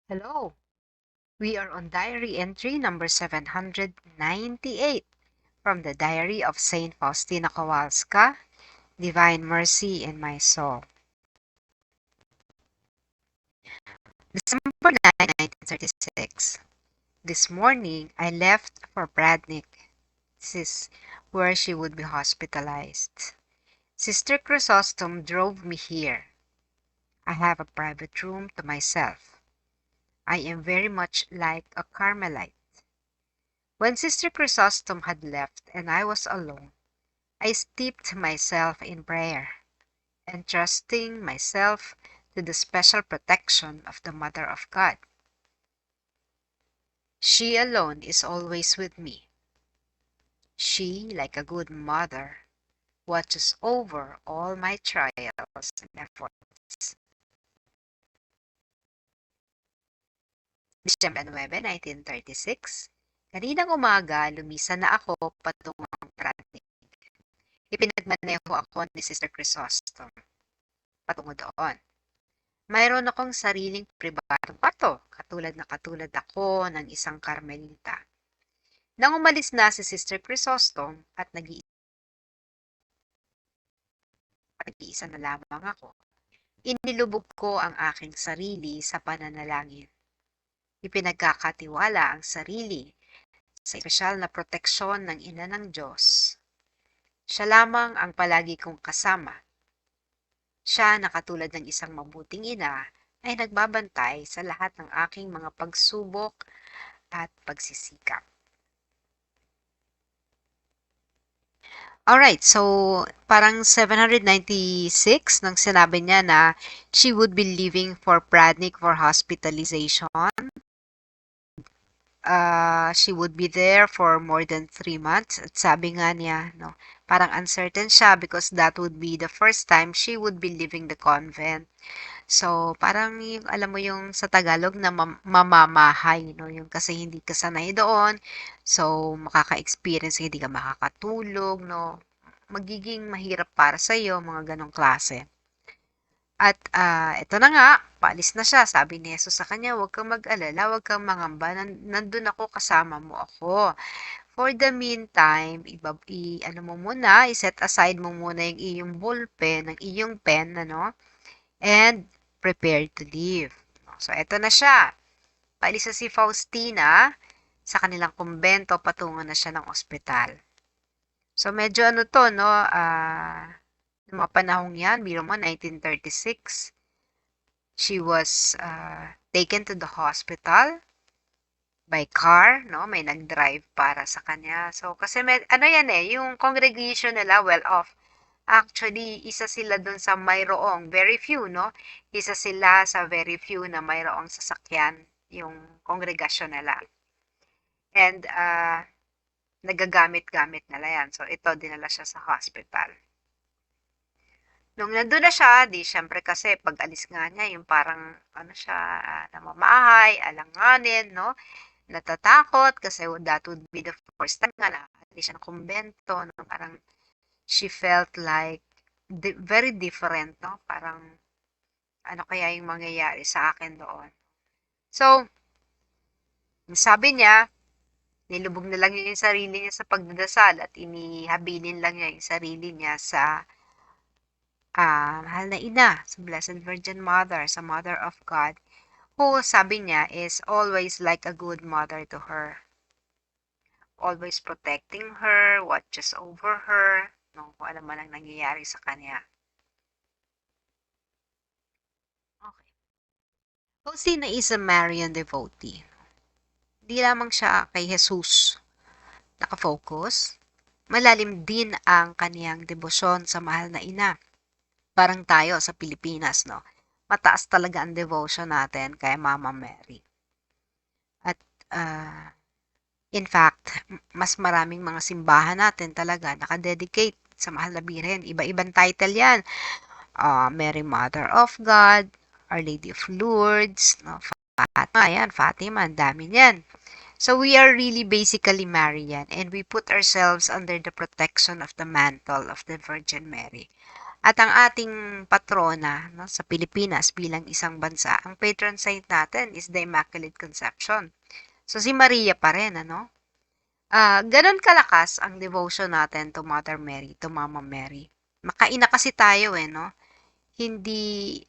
Hello, we are on diary entry number 798 from the Diary of Saint Faustina Kowalska, Divine Mercy in My Soul. December 9, 1936. This morning, I left for Bradnick. This is where she would be hospitalized. Sister Chrysostom drove me here. I have a private room to myself. I am very much like a Carmelite. When Sister Chrysostom had left and I was alone, I steeped myself in prayer, entrusting myself to the special protection of the Mother of God. She alone is always with me. She, like a good mother, watches over all my trials and efforts. Disyembre 9, 1936. Kaninang umaga, lumisan na ako patungong Pratig. Ipinagmaneho ako ni Sister Chrysostom patungo doon. Mayroon akong sariling pribadong kwarto, katulad ako ng isang Carmelita. Nang umalis na si Sister Chrysostom at nag-iisa na lamang ako, inilubog ko ang aking sarili sa pananalangin. Ipinagkakatiwala ang sarili sa espesyal na proteksyon ng Ina ng Diyos. Siya lamang ang palagi kong kasama. Siya na katulad ng isang mabuting ina ay nagbabantay sa lahat ng aking mga pagsubok at pagsisikap. Alright, so parang 796 nang sinabi niya na she would be leaving for Pradnik for hospitalization. She would be there for more than 3 months. At sabi nga niya, no, parang uncertain siya because that would be the first time she would be leaving the convent. So, parang yung, alam mo yung sa Tagalog na mamamahay, no? Yung kasi hindi ka sanay doon. So, makaka-experience, hindi ka makakatulog, no? Magiging mahirap para sa iyo, mga ganong klase. At ito na nga, paalis na siya. Sabi ni Jesus sa kanya, huwag kang mag-alala, huwag kang mangamba. Nandun ako, kasama mo ako. For the meantime, ano mo muna, i-set aside mo muna yung iyong ballpen, ang iyong pen, ano? And prepare to leave. So, eto na siya. Paalis na si Faustina sa kanilang kumbento, patungo na siya ng ospital. So, medyo ano to, no? Noong mga panahong yan, biro mo, 1936, she was taken to the hospital by car, no? May nag-drive para sa kanya. So, kasi ano yan yung congregation nila, well off. Actually, isa sila dun sa mayroong, very few, no? Isa sila sa very few na mayroong sasakyan, yung kongregasyon nila. And, nagagamit-gamit nila yan. So, ito, dinala siya sa hospital. Nung nandun na siya, di syempre kasi pag alis nga niya, yung parang, ano siya, namamahay, alanganin, no? Natatakot kasi that would be the first time nga na alis siya ng kumbento, no? Parang, she felt like very different, no? Parang, ano kaya yung mangyayari sa akin doon. So, sabi niya, nilubog na lang niya yung sarili niya sa pagdadasal at inihabilin lang niya yung sarili niya sa mahal na ina, sa Blessed Virgin Mother, sa Mother of God, who, sabi niya, is always like a good mother to her. Always protecting her, watches over her, no, kung alam man ang nangyayari sa kanya. Okay. Faustina is a Marian devotee. Di lamang siya kay Jesus nakafocus, malalim din ang kaniyang debosyon sa mahal na ina. Parang tayo sa Pilipinas, no? Mataas talaga ang devotion natin kay Mama Mary. At in fact, mas maraming mga simbahan natin talaga nakadedicate sa mahal na Birhen. Iba-ibang title yan. Mary Mother of God, Our Lady of Lourdes, no? Fatima, yan, Fatima, ang dami yan. So we are really basically Marian and we put ourselves under the protection of the mantle of the Virgin Mary. At ang ating patrona, no, sa Pilipinas bilang isang bansa, ang patron saint natin is the Immaculate Conception. So, si Maria pa rin, ano? Ganon kalakas ang devotion natin to Mother Mary, to Mama Mary. Makaina kasi tayo no? Hindi,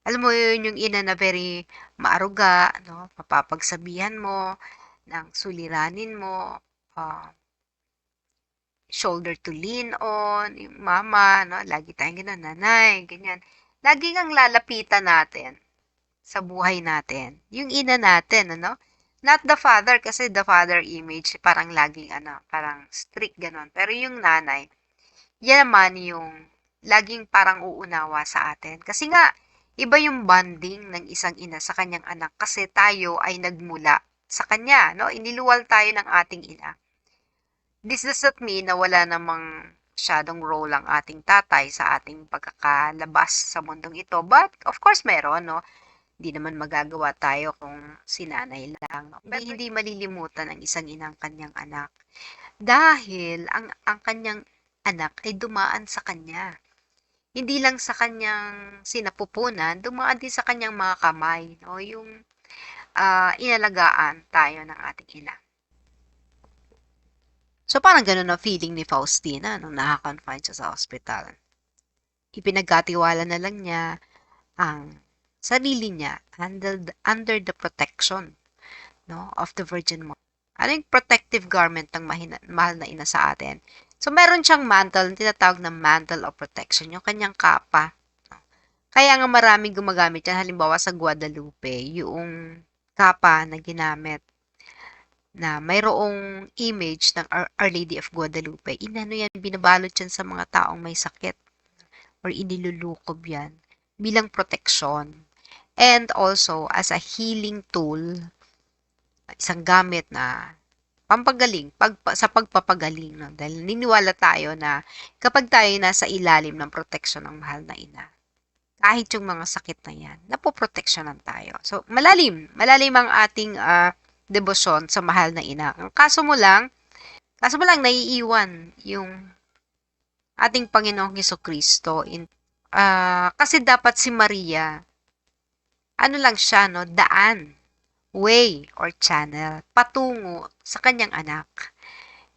alam mo yun yung ina na very maaruga, no? Mapapagsabihan mo, ng suliranin mo, shoulder to lean on, yung mama, no? Lagi tayong gano'n, nanay, ganyan. Lagi kang lalapitan natin sa buhay natin. Yung ina natin, ano? Not the father, kasi the father image, parang laging, parang strict gano'n. Pero yung nanay, yan naman yung laging parang uunawa sa atin. Kasi nga, iba yung bonding ng isang ina sa kanyang anak kasi tayo ay nagmula sa kanya, no? Iniluwal tayo ng ating ina. This does not mean na wala namang masyadong role ang ating tatay sa ating pagkakalabas sa mundong ito. But, of course, meron, no? Hindi naman magagawa tayo kung sinanay lang. No? Pero hindi malilimutan ng isang inang kanyang anak. Dahil ang kanyang anak ay dumaan sa kanya. Hindi lang sa kanyang sinapupunan, dumaan din sa kanyang mga kamay. No? Yung inalagaan tayo ng ating ina. So, parang ganun ang feeling ni Faustina nung nakakonfine siya sa hospital. Ipinagkatiwala na lang niya ang sarili niya under the protection, no, of the Virgin Mother. Ano yung protective garment ng mahal na ina sa atin? So, meron siyang mantle, tinatawag na mantle of protection, yung kanyang kapa. No? Kaya nga maraming gumagamit yan, halimbawa sa Guadalupe, yung kapa na ginamit na mayroong image ng Our Lady of Guadalupe. Inano yan, binabalot yan sa mga taong may sakit or inilulukob yan bilang protection. And also, as a healing tool, isang gamit na pampagaling, sa pagpapagaling. No? Dahil niniwala tayo na kapag tayo nasa ilalim ng protection ng mahal na ina, kahit yung mga sakit na yan, napoproteksyonan tayo. So, malalim ang ating debosyon sa mahal na ina. Ang kaso mo lang naiiwan yung ating Panginoong Hesukristo. Kasi dapat si Maria, ano lang siya, no? Daan, way, or channel, patungo sa kanyang anak.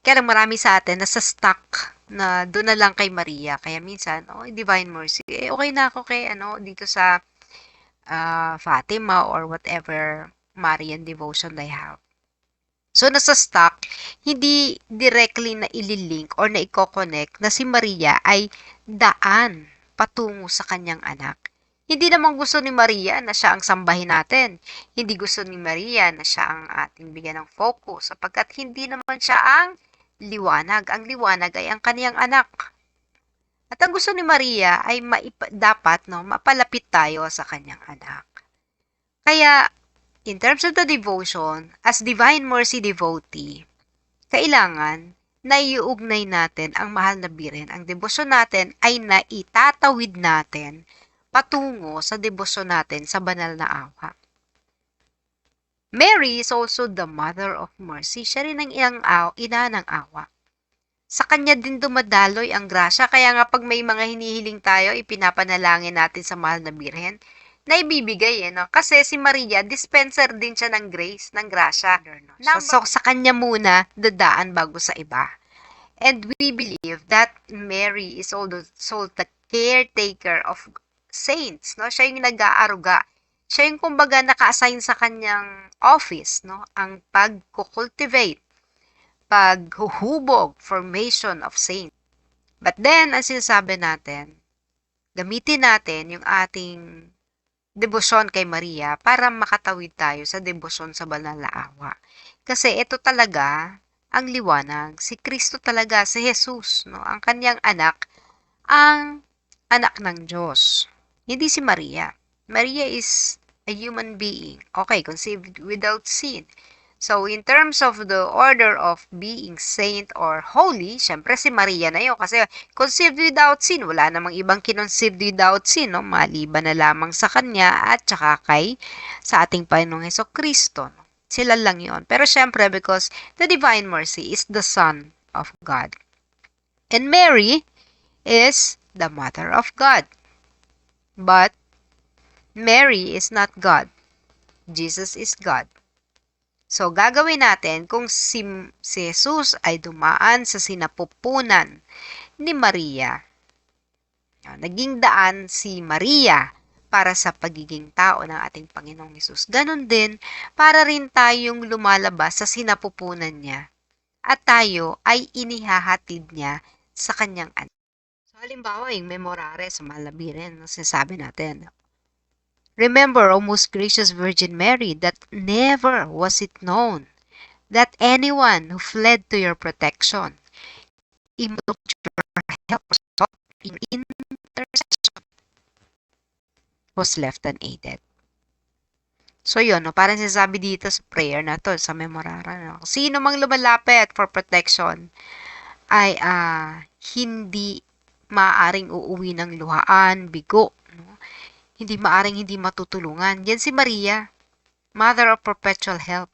Kaya marami sa atin nasa stuck na doon na lang kay Maria. Kaya minsan, Divine Mercy, okay na ako kay, dito sa Fatima or whatever Marian devotion they have. So, nasa stock, hindi directly na ililink or na i-connect na si Maria ay daan patungo sa kanyang anak. Hindi naman gusto ni Maria na siya ang sambahin natin. Hindi gusto ni Maria na siya ang ating bigyan ng focus sapagkat hindi naman siya ang liwanag. Ang liwanag ay ang kaniyang anak. At ang gusto ni Maria ay dapat mapalapit tayo sa kanyang anak. Kaya, in terms of the devotion, as Divine Mercy devotee, kailangan na iuugnay natin ang mahal na Birhen. Ang debosyon natin ay naitatawid natin patungo sa debosyon natin sa banal na awa. Mary is also the Mother of Mercy. Siya rin ang ina ng awa. Sa kanya din dumadaloy ang grasya. Kaya nga pag may mga hinihiling tayo, ipinapanalangin natin sa mahal na Birhen, na ibibigay, no? Kasi si Maria, dispenser din siya ng grace, ng grasya. So, sa kanya muna, dadaan bago sa iba. And we believe that Mary is also the caretaker of saints, no? Siya yung nag-aaruga. Siya yung kumbaga naka-assign sa kanyang office, no? Ang pag-cultivate, paghuhubog, formation of saints. But then, ang sinasabi natin, gamitin natin yung ating debosyon kay Maria para makatawid tayo sa debosyon sa banal na awa. Kasi ito talaga ang liwanag. Si Kristo talaga, si Jesus, no? Ang kanyang anak, ang anak ng Diyos. Hindi si Maria. Maria is a human being. Okay, conceived without sin. So, in terms of the order of being saint or holy, syempre si Maria na yun. Kasi conceived without sin, wala namang ibang kinonceived without sin, no? Maliban na lamang sa kanya at saka sa ating Panginoong Hesukristo. No? Sila lang yon. Pero syempre, because the Divine Mercy is the Son of God. And Mary is the Mother of God. But Mary is not God. Jesus is God. So, gagawin natin kung si Jesus ay dumaan sa sinapupunan ni Maria. Naging daan si Maria para sa pagiging tao ng ating Panginoong Hesus. Ganon din, para rin tayong lumalabas sa sinapupunan niya at tayo ay inihahatid niya sa kanyang anak. So, halimbawa, yung memorare sa Malabiren, sinasabi natin, remember, O most gracious Virgin Mary, that never was it known that anyone who fled to your protection, invoked your help, or sought your intercession, was left unaided. So yun, no, parang sinasabi dito sa prayer na to, sa memorara, no, sino mang lumalapit for protection ay hindi maaaring uuwi ng luhaan, bigo, no? Hindi maaring hindi matutulungan. Yan si Maria, Mother of Perpetual Help.